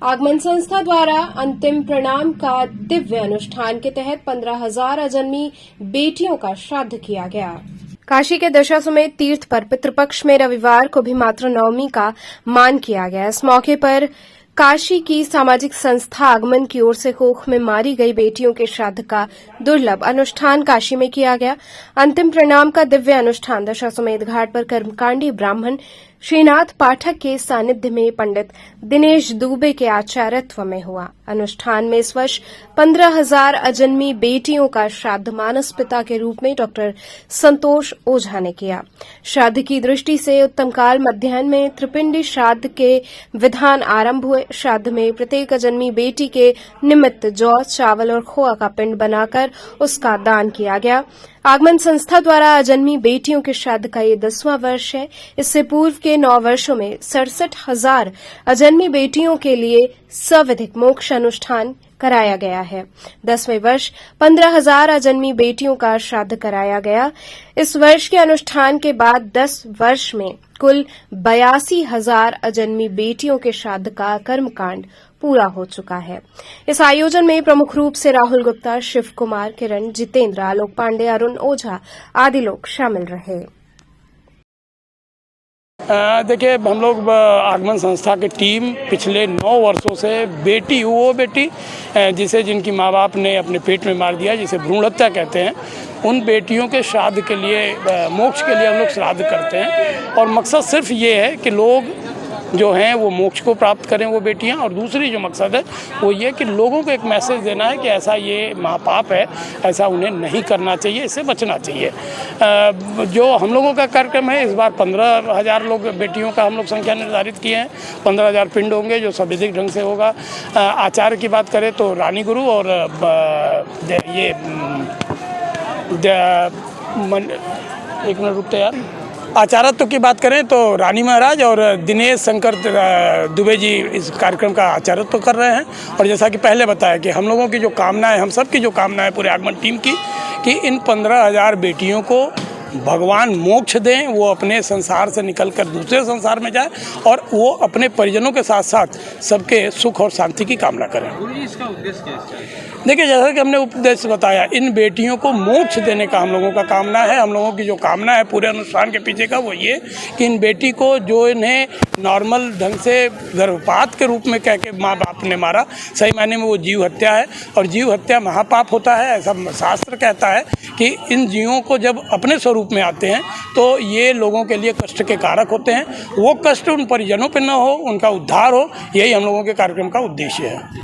आगमन संस्था द्वारा अंतिम प्रणाम का दिव्य अनुष्ठान के तहत 15,000 अजन्मी बेटियों का श्राद्ध किया गया। काशी के दशाश्वमेध तीर्थ पर पितृपक्ष में रविवार को भी मातृ नवमी का मान किया गया। इस मौके पर काशी की सामाजिक संस्था आगमन की ओर से कोख में मारी गई बेटियों के श्राद्ध का दुर्लभ अनुष्ठान काशी में किया गया। अंतिम प्रणाम का दिव्य अनुष्ठान दशाश्वमेध घाट पर कर्मकांडी ब्राह्मण श्रीनाथ पाठक के सानिध्य में पंडित दिनेश दुबे के आचार्यत्व में हुआ। अनुष्ठान में इस वर्ष 15,000 अजन्मी बेटियों का श्राद्ध मानस पिता के रूप में डॉक्टर संतोष ओझा ने किया। श्राद्ध की दृष्टि से उत्तम काल मध्याह्न में त्रिपिंडी श्राद्ध के विधान आरंभ हुए। श्राद्ध में प्रत्येक अजन्मी बेटी के निमित्त जौ, चावल और खोआ का पिंड बनाकर उसका दान किया गया। आगमन संस्था द्वारा अजन्मी बेटियों के श्राद्ध का ये 10वां वर्ष है। इससे पूर्व के 9 वर्षों में 67,000 अजन्मी बेटियों के लिए सविधिक मोक्ष अनुष्ठान कराया गया है। 10वें वर्ष 15,000 अजन्मी बेटियों का श्राद्ध कराया गया। इस वर्ष के अनुष्ठान के बाद 10 वर्ष में कुल 82,000 अजन्मी बेटियों के श्राद्ध का कर्मकांड पूरा हो चुका है। इस आयोजन में प्रमुख रूप से राहुल गुप्ता, शिव कुमार, किरण, जितेंद्र, आलोक पांडे, अरुण ओझा आदि लोग शामिल रहे। देखिए, हम लोग आगमन संस्था की टीम पिछले 9 वर्षों से बेटी जिनकी माँ बाप ने अपने पेट में मार दिया, जिसे भ्रूण हत्या कहते हैं, उन बेटियों के श्राद्ध के लिए, मोक्ष के लिए हम लोग श्राद्ध करते हैं। और मकसद सिर्फ ये है कि लोग जो हैं वो मोक्ष को प्राप्त करें, वो बेटियां। और दूसरी जो मकसद है वो ये कि लोगों को एक मैसेज देना है कि ऐसा ये महापाप है, ऐसा उन्हें नहीं करना चाहिए, इससे बचना चाहिए। जो हम लोगों का कार्यक्रम है, इस बार 15,000 लोग बेटियों का हम लोग संख्या निर्धारित किए हैं। 15,000 पिंड होंगे जो सविधिक ढंग से होगा। आचार्य की बात करें तो रानी गुरु और एक मिनट रुकते यार, आचार्यत्व की बात करें तो रानी महाराज और दिनेश शंकर दुबे जी इस कार्यक्रम का आचार्यत्व कर रहे हैं। और जैसा कि पहले बताया कि हम लोगों की जो कामना है, हम सब की जो कामना है पूरे आगमन टीम की, कि इन 15,000 बेटियों को भगवान मोक्ष दें, वो अपने संसार से निकलकर दूसरे संसार में जाए और वो अपने परिजनों के साथ साथ सबके सुख और शांति की कामना करें। इसका उद्देश्य क्या है? देखिए, जैसा कि हमने उपदेश बताया, इन बेटियों को मोक्ष देने का हम लोगों का कामना है। हम लोगों की जो कामना है पूरे अनुष्ठान के पीछे का वो ये कि इन बेटी को, जो इन्हें नॉर्मल ढंग से गर्भपात के रूप में कह के माँ बाप ने मारा, सही मायने में वो जीव हत्या है और जीव हत्या महापाप होता है। ऐसा शास्त्र कहता है कि इन जीवों को जब अपने स्वरूप में आते हैं तो ये लोगों के लिए कष्ट के कारक होते हैं। वो कष्ट उन परिजनों पर न हो, उनका उद्धार हो, यही हम लोगों के कार्यक्रम का उद्देश्य है।